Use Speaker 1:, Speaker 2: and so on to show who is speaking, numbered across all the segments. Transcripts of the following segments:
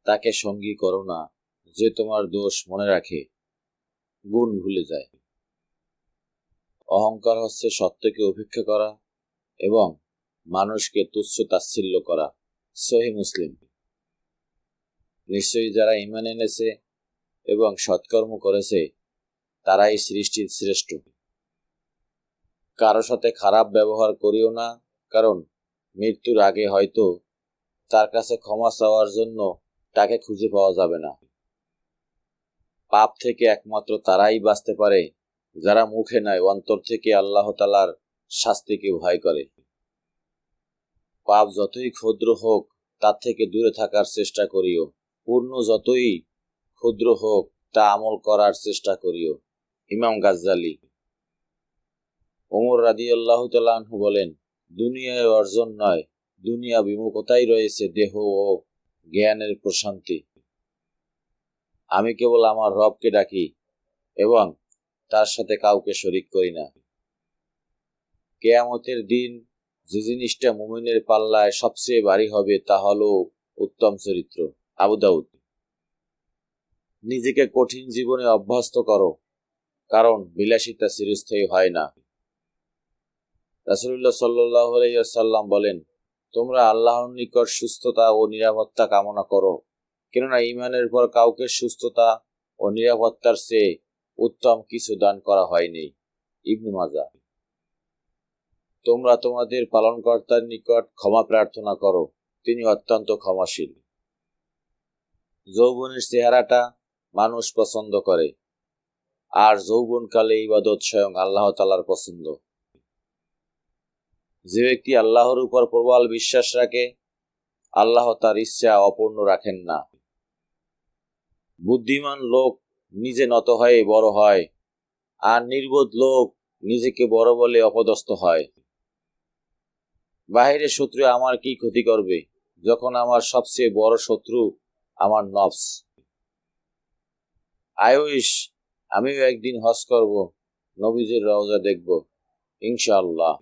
Speaker 1: তাকে সঙ্গী করো না যে তোমার দোষ মনে রাখে, গুণ ভুলে যায়। অহংকার হচ্ছে সত্যকে উপেক্ষা করা এবং মানুষকে তুচ্ছ তাচ্ছিল্য করা। সহিহ মুসলিম। নিশ্চয়ই যারা ঈমান এনেছে এবং সৎকর্ম করেছে তারাই সৃষ্টির শ্রেষ্ঠ। কারো সাথে খারাপ ব্যবহার করিও না, কারণ মৃত্যুর আগে হয়তো তার কাছে ক্ষমা চাওয়ার জন্য তাকে খুঁজে পাওয়া যাবে না। পাপ থেকে একমাত্র তারাই বাঁচতে পারে যারা মুখে নয় অন্তর থেকে আল্লাহ তাআলার শাস্তিকে ভয় করে। পাপ যতই ক্ষুদ্র হোক তার থেকে দূরে থাকার চেষ্টা করিও, পূর্ণ যতই ক্ষুদ্র হোক তা আমল করার চেষ্টা করিও। ইমাম গাজ্জালী। ওমর রাদিয়াল্লাহু তাআলা আনহু বলেন, দুনিয়ায় অর্জন নয়, দুনিয়া বিমুখতাই রয়েছে দেহ ও জ্ঞানের প্রশান্তি। আমি কেবল আমার রবকে ডাকি এবং তার সাথে কাউকে শরীক করি না। কিয়ামতের দিন যে জিনিসটা মুমিনের পাল্লায় সবচেয়ে ভারী হবে তা হলো উত্তম চরিত্র। আবু দাউদ। নিজেকে কঠিন জীবনে অভ্যস্ত করো, কারণ বিলাসিতা চিরস্থায়ী হয় না। রাসূলুল্লাহ সাল্লাল্লাহু আলাইহি ওয়াসাল্লাম বলেন, তোমরা আল্লাহর নিকট সুস্থতা ও নিরাপত্তা কামনা করো, কেননা ঈমানের পর কাউকে সুস্থতা ও নিরাপত্তার চেয়ে উত্তম কিছু দান করা হয়নি। ইবনে মাজাহ। তোমরা তোমাদের পালনকর্তার নিকট ক্ষমা প্রার্থনা করো, তিনি অত্যন্ত ক্ষমাশীল। যৌবনের চেহারাটা মানুষ পছন্দ করে, আর যৌবনকালে ইবাদত স্বয়ং আল্লাহ তাআলার পছন্দ। যে ব্যক্তি আল্লাহর উপর প্রবল বিশ্বাস রাখে, আল্লাহ তার ইচ্ছা অপূর্ণ রাখেন না। বুদ্ধিমান লোক নিজে নত হয়ে বড় হয়, আর নির্বোধ লোক নিজেকে বড় বলে অপদস্থ হয়। বাহিরের শত্রু আমার কি ক্ষতি করবে, যখন আমার সবচেয়ে বড় শত্রু আমার নফস। আয়ুষ, আমিও একদিন হজ করব, নবীজির রওজা দেখব, ইনশাআল্লাহ।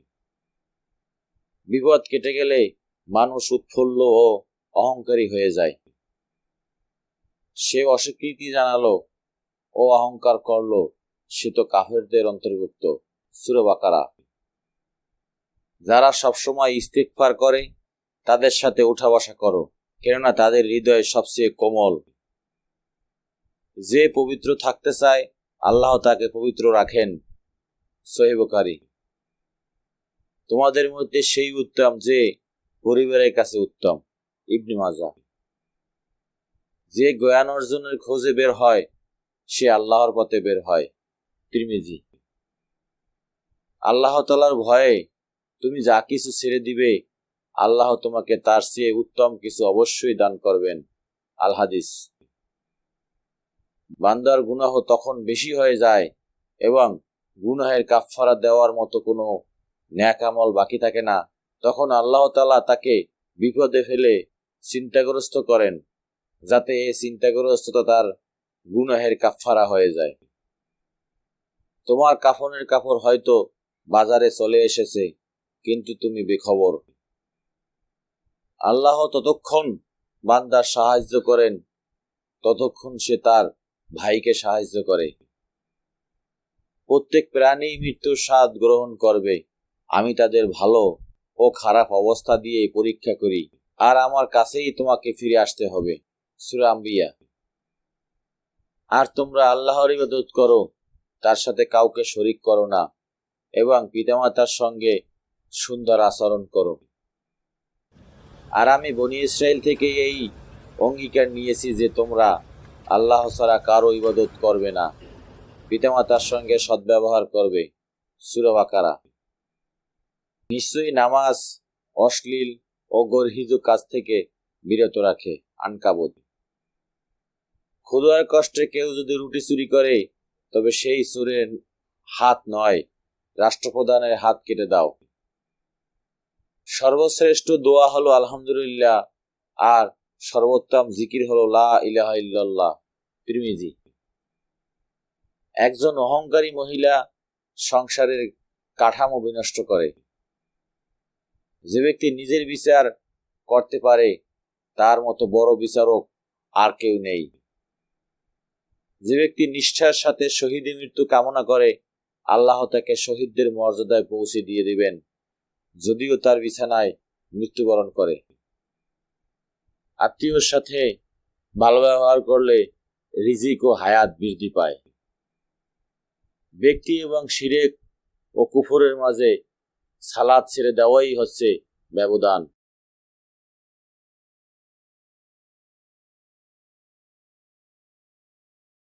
Speaker 1: বিপদ কেটে গেলে মানুষ উৎফুল্ল ও অহংকারী হয়ে যায়। সে অস্বীকৃতি জানালো ও অহংকার করলো, সে তো কাফেরদের অন্তর্ভুক্ত। সূরা বাকারা। যারা সবসময় ইস্তিগফার করে তাদের সাথে উঠা বসা করো, কেননা তাদের হৃদয় সবচেয়ে কোমল। যে পবিত্র থাকতে চায় আল্লাহ তাকে পবিত্র রাখেন। সহিহ বুখারী। তোমাদের মধ্যে সেই উত্তম যে পরিবারের কাছে উত্তম। ইবনে মাজাহ। যে জ্ঞান অর্জনের খোঁজে বের হয় সে আল্লাহর পথে বের হয়। তিরমিজি। আল্লাহ তাআলার ভয়ে তুমি যা কিছু ছেড়ে দিবে, আল্লাহ তোমাকে তার চেয়ে উত্তম কিছু অবশ্যই দান করবেন। আল হাদিস। বান্দার গুনাহ তখন বেশি হয়ে যায় এবং গুনাহের কাফফারা দেওয়ার মতো কোনো নেক আমল বাকি থাকে না, তখন আল্লাহ তাআলা তাকে বিপদে ফেলে চিন্তাগ্রস্ত করেন, যাতে এই চিন্তাগ্রস্ততা তার গুনাহের কাফফারা হয়ে যায়। তোমার কাফনের কাপড় হয়তো বাজারে চলে এসেছে, কিন্তু তুমি বেখবর। আল্লাহ ততক্ষণ বান্দার সাহায্য করেন ততক্ষণ সে তার ভাইকে সাহায্য করে। প্রত্যেক প্রাণী মৃত্যুর স্বাদ গ্রহণ করবে, আমি তাদের ভালো ও খারাপ অবস্থা দিয়ে পরীক্ষা করি, আর আমার কাছেই তোমাকে ফিরে আসতে হবে। সূরা আম্বিয়া। আর তোমরা আল্লাহর ইবাদত করো, তার সাথে কাউকে শরীক করো না, এবং পিতামাতার সঙ্গে সুন্দর আচরণ করো। আর আমি বনী ইসরাইল থেকে এই অঙ্গীকার নিয়েছি যে তোমরা আল্লাহ ছাড়া কারো ইবাদত করবে না, পিতামাতার সঙ্গে সদ্ব্যবহার করবে। সূরা বাকারা। নিশ্চয়ই নামাজ অশ্লীল ও গর্হিত কাজ থেকে বিরত রাখে। আনকাবুত। ক্ষুধার কষ্টে কেউ যদি রুটি চুরি করে, তবে সেই চোরের হাত নয়, রাষ্ট্রপ্রধানের হাত কেটে দাও। সর্বশ্রেষ্ঠ দোয়া হলো আলহামদুলিল্লাহ, আর সর্বোত্তম জিকির হলো লা ইলাহা ইল্লাল্লাহ। তিরমিজি। একজন অহংকারী মহিলা সংসারের কাঠামো বিনষ্ট করে। যে ব্যক্তি নিজের বিচার করতে পারে তার মতো বড় বিচারক আর কেউ নেই। যে ব্যক্তি নিষ্ঠার সাথে শহীদ মৃত্যু কামনা করে, আল্লাহ তাকে শহীদদের মর্যাদায় পৌঁছে দিয়ে দিবেন, যদিও তার বিছানায় মৃত্যুবরণ করে। আত্মীয়র সাথে ভালো ব্যবহার করলে রিজিক ও হায়াত বৃদ্ধি পায়। ব্যক্তি এবং শিরক ও কুফরের মাঝে সালাত ছেড়ে দেওয়াই হচ্ছে ব্যবধান।